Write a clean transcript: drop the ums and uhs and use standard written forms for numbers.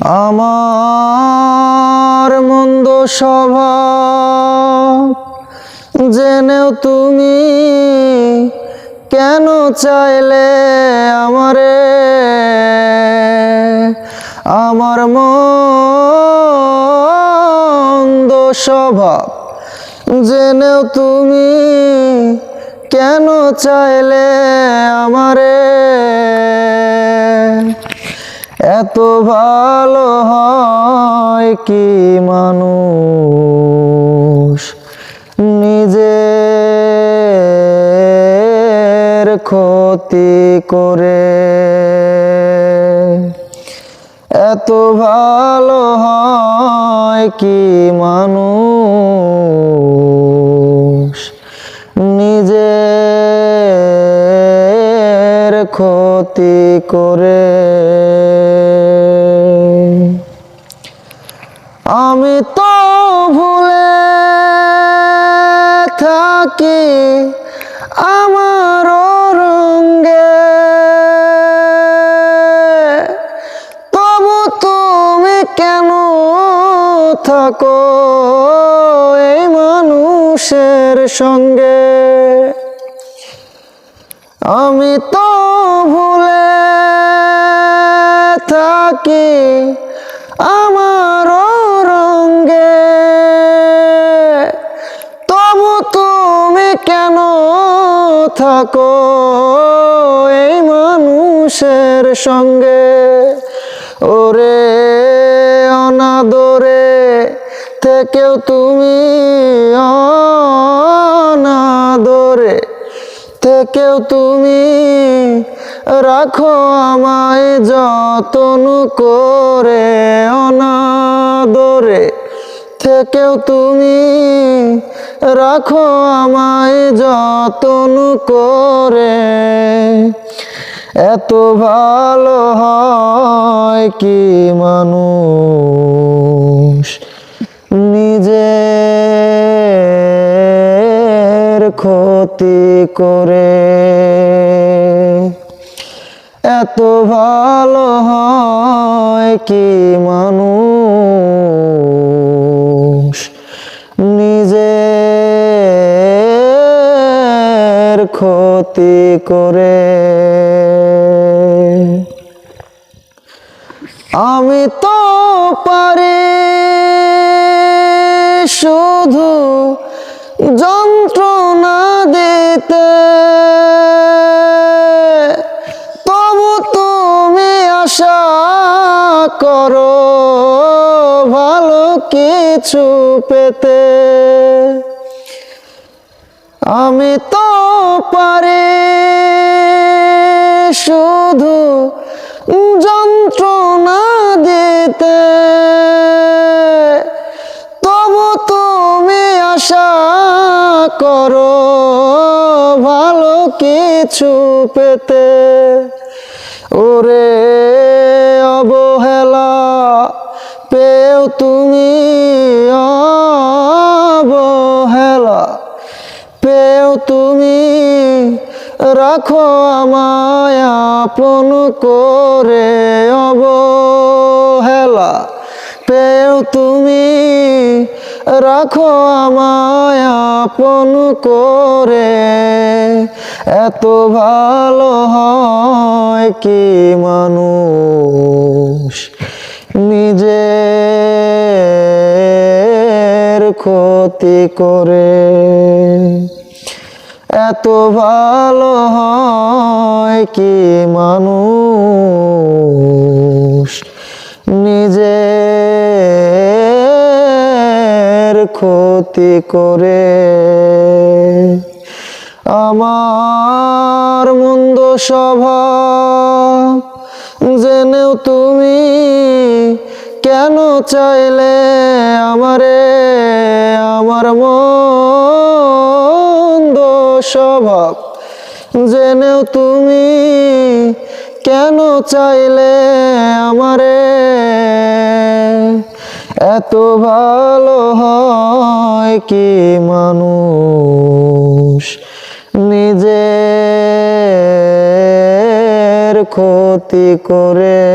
আমার মন্দ স্বভাব জেনেও তুমি কেন চাইলে আমারে? আমার মন্দ স্বভাব জেনেও তুমি কেন চাইলে আমারে? এত ভালো হয় কি মানুষ নিজের ক্ষতি করে? এত ভালো হয় কি মানুষ নিজের ক্ষতি করে? আমি তো ভুলে থাকি আমার রঙে, তবু তুমি কেন থাকো এই মানুষের সঙ্গে? আমি তো ভুলে থাকি আমার রঙে, তবু তুমি কেন থাকো এই মানুষের সঙ্গে? ওরে অনাদরে থেকেও তুমি, অনাদরে থেকেও তুমি রাখো আমায় যতন করে। অনাদরে থেকেও তুমি রাখো আমায় যতন করে। এত ভালো হয় কি মানুষ নিজের ক্ষতি করে? এত ভালো হয় কি মানুষ নিজের ক্ষতি করে? আমি তো পারি শুধু যন্ত্রণা দিতে, তবু তুমি আশা করো ভালো কিছু পেতে। আমি তো পারি শুধু যন্ত্রণা দিতে, তবু তুমি আশা করো ভালো কিছু পেতে। ওরে অবহেলা পেও তুমি, অবহেলা পেও তুমি রাখো আমায় আপন করে। অবহেলা পেও তুমি রাখো আমায় আপন করে। এত ভালো হয় কি মানুষ নিজের ক্ষতি করে? এত ভালো হয় কি মানুষ নিজের ক্ষতি করে? আমার মন্দ স্বভাব জেনেও তুমি কেন চাইলে আমারে? আমার মন্দ স্বভাব জেনেও তুমি কেন চাইলে আমারে? এত ভালো হয় কি মানুষ নিজের ক্ষতি করে?